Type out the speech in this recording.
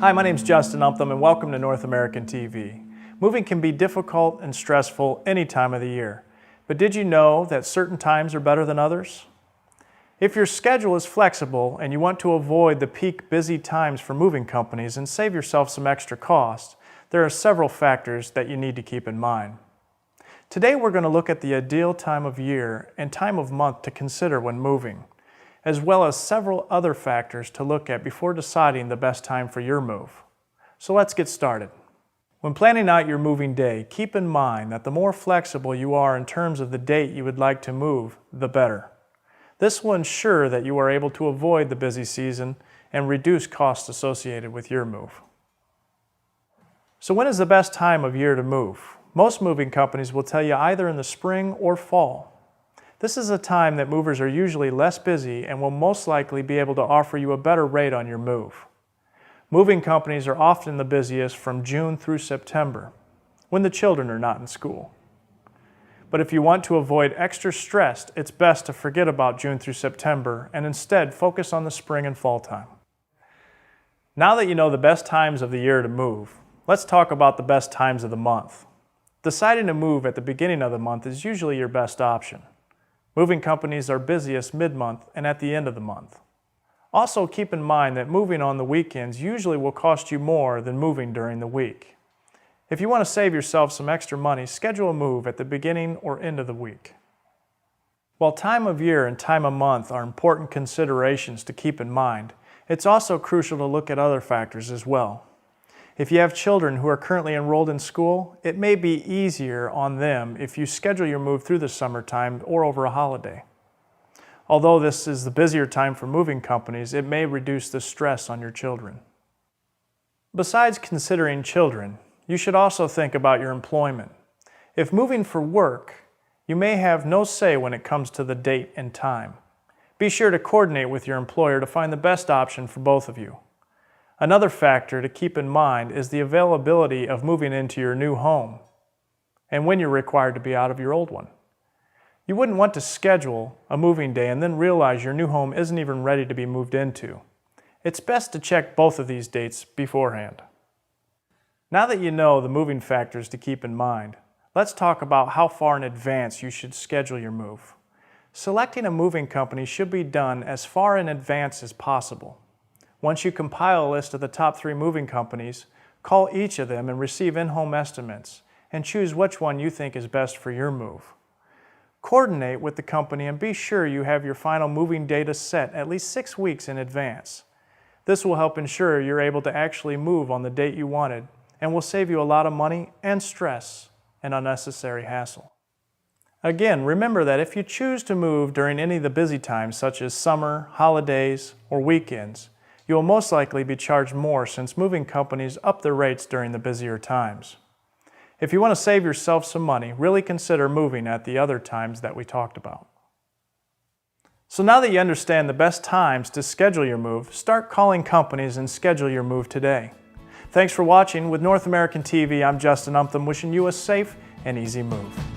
Hi, my name is Justin Umtham and welcome to North American TV. Moving can be difficult and stressful any time of the year, but did you know that certain times are better than others? If your schedule is flexible and you want to avoid the peak busy times for moving companies and save yourself some extra cost, there are several factors that you need to keep in mind. Today we're going to look at the ideal time of year and time of month to consider when moving, as well as several other factors to look at before deciding the best time for your move. So let's get started. When planning out your moving day, keep in mind that the more flexible you are in terms of the date you would like to move, the better. This will ensure that you are able to avoid the busy season and reduce costs associated with your move. So when is the best time of year to move? Most moving companies will tell you either in the spring or fall. This is a time that movers are usually less busy and will most likely be able to offer you a better rate on your move. Moving companies are often the busiest from June through September, when the children are not in school. But if you want to avoid extra stress, it's best to forget about June through September and instead focus on the spring and fall time. Now that you know the best times of the year to move, let's talk about the best times of the month. Deciding to move at the beginning of the month is usually your best option. Moving companies are busiest mid-month and at the end of the month. Also keep in mind that moving on the weekends usually will cost you more than moving during the week. If you want to save yourself some extra money, schedule a move at the beginning or end of the week. While time of year and time of month are important considerations to keep in mind, it's also crucial to look at other factors as well. If you have children who are currently enrolled in school, it may be easier on them if you schedule your move through the summertime or over a holiday. Although this is the busier time for moving companies, it may reduce the stress on your children. Besides considering children, you should also think about your employment. If moving for work, you may have no say when it comes to the date and time. Be sure to coordinate with your employer to find the best option for both of you. Another factor to keep in mind is the availability of moving into your new home and when you're required to be out of your old one. You wouldn't want to schedule a moving day and then realize your new home isn't even ready to be moved into. It's best to check both of these dates beforehand. Now that you know the moving factors to keep in mind, let's talk about how far in advance you should schedule your move. Selecting a moving company should be done as far in advance as possible. Once you compile a list of the top 3 moving companies, call each of them and receive in-home estimates and choose which one you think is best for your move. Coordinate with the company and be sure you have your final moving data set at least 6 weeks in advance. This will help ensure you're able to actually move on the date you wanted and will save you a lot of money and stress and unnecessary hassle. Again, remember that if you choose to move during any of the busy times such as summer, holidays, or weekends, you will most likely be charged more since moving companies up their rates during the busier times. If you want to save yourself some money, really consider moving at the other times that we talked about. So now that you understand the best times to schedule your move, start calling companies and schedule your move today. Thanks for watching. With North American TV, I'm Justin Umtham, wishing you a safe and easy move.